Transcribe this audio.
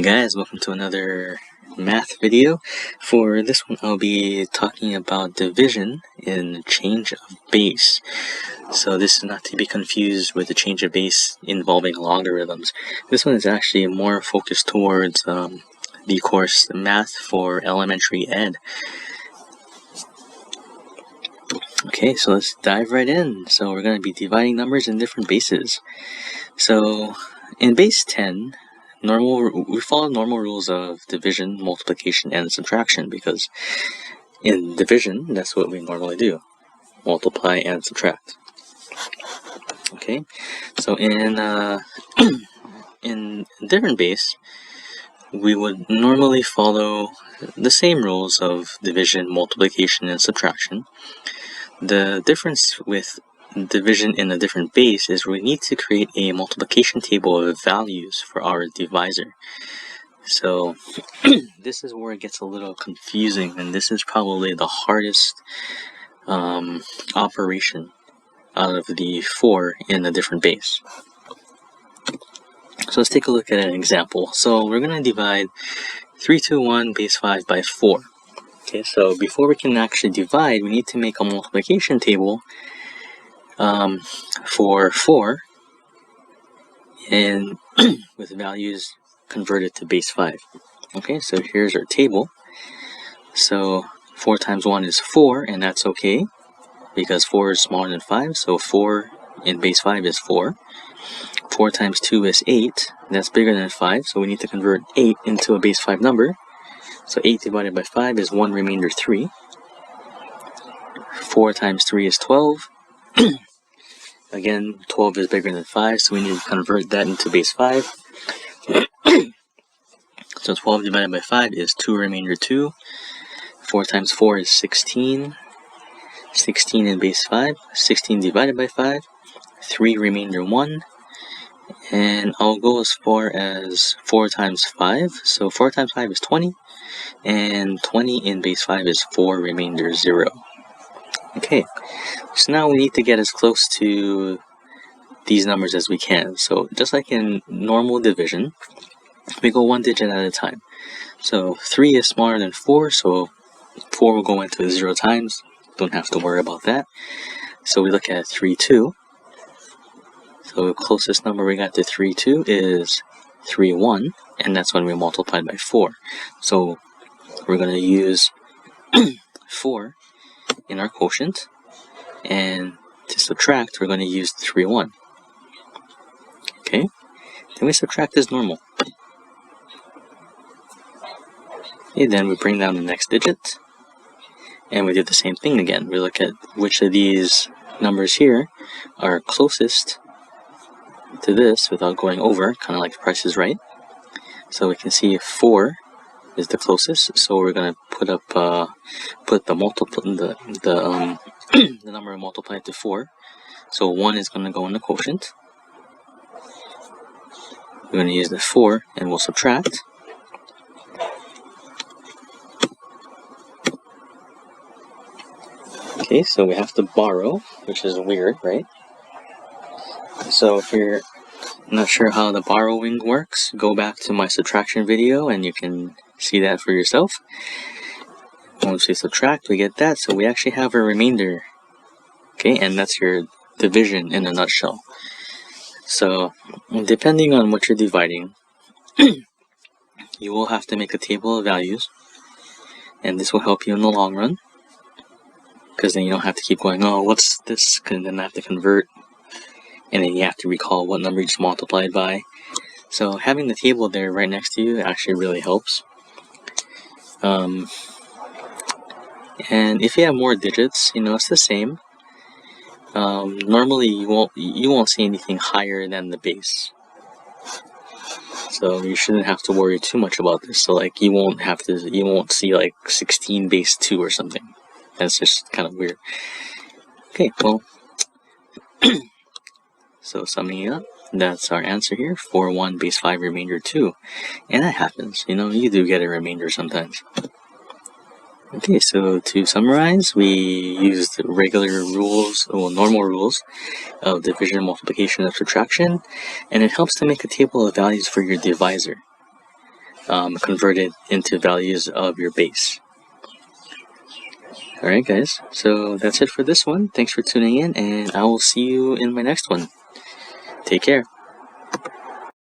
Hey guys, welcome to another math video. For this one, I'll be talking about division in change of base. So this is not to be confused with the change of base involving logarithms. This one is actually more focused towards the course Math for Elementary Ed. Okay, so let's dive right in. So we're going to be dividing numbers in different bases. So in base 10, we follow normal rules of division, multiplication, and subtraction, because in division, that's what we normally do, multiply and subtract. Okay, so in in different base, we would normally follow the same rules of division, multiplication, and subtraction. The difference with division in a different base is we need to create a multiplication table of values for our divisor. So this is where it gets a little confusing, and this is probably the hardest operation out of the four in a different base. So let's take a look at an example. So we're going to divide 321 base 5 by 4. Okay, so before we can actually divide, we need to make a multiplication table for 4 and with values converted to base 5. Okay, so here's our table. So 4 times 1 is 4, and that's okay because 4 is smaller than 5, so 4 in base 5 is 4. 4 times 2 is 8, that's bigger than 5, so we need to convert 8 into a base 5 number. So 8 divided by 5 is 1 remainder 3. 4 times 3 is 12. Again, 12 is bigger than 5, so we need to convert that into base 5. So 12 divided by 5 is 2 remainder 2. 4 times 4 is 16. 16 in base 5. 16 divided by 5. 3 remainder 1. And I'll go as far as 4 times 5. So 4 times 5 is 20. And 20 in base 5 is 4 remainder 0. Okay, so now we need to get as close to these numbers as we can. So just like in normal division, we go one digit at a time. So 3 is smaller than 4, so 4 will go into 0 times. Don't have to worry about that. So we look at 3, 2. So the closest number we got to 3, 2 is 3, 1, and that's when we multiplied by 4. So we're going to use 4 in our quotient, and to subtract, we're going to use 3, 1. Okay, then we subtract as normal. Okay, then we bring down the next digit, and we do the same thing again. We look at which of these numbers here are closest to this without going over, kind of like the Price is Right. So we can see 4 is the closest, so we're going to put up the number multiplied to 4. So 1 is going to go in the quotient. We're going to use the 4 and we'll subtract. Okay, so we have to borrow, which is weird, right? So if you're not sure how the borrowing works, go back to my subtraction video and you can see that for yourself. Once we subtract, we get that, so we actually have a remainder. Okay, and that's your division in a nutshell. So depending on what you're dividing, you will have to make a table of values, and this will help you in the long run, because then you don't have to keep going, oh, what's this? And then I have to convert, and then you have to recall what number you just multiplied by. So having the table there right next to you actually really helps. And if you have more digits, it's the same. Normally you won't see anything higher than the base, so you shouldn't have to worry too much about this. So like you won't see like 16 base 2 or something. That's just kind of weird. Okay, well, so summing it up, that's our answer here, 4, 1 base 5 remainder 2, and that happens. You do get a remainder sometimes. Okay, so to summarize, we used normal rules of division, multiplication, and subtraction, and it helps to make a table of values for your divisor. converted into values of your base. Alright guys, so that's it for this one. Thanks for tuning in, and I will see you in my next one. Take care.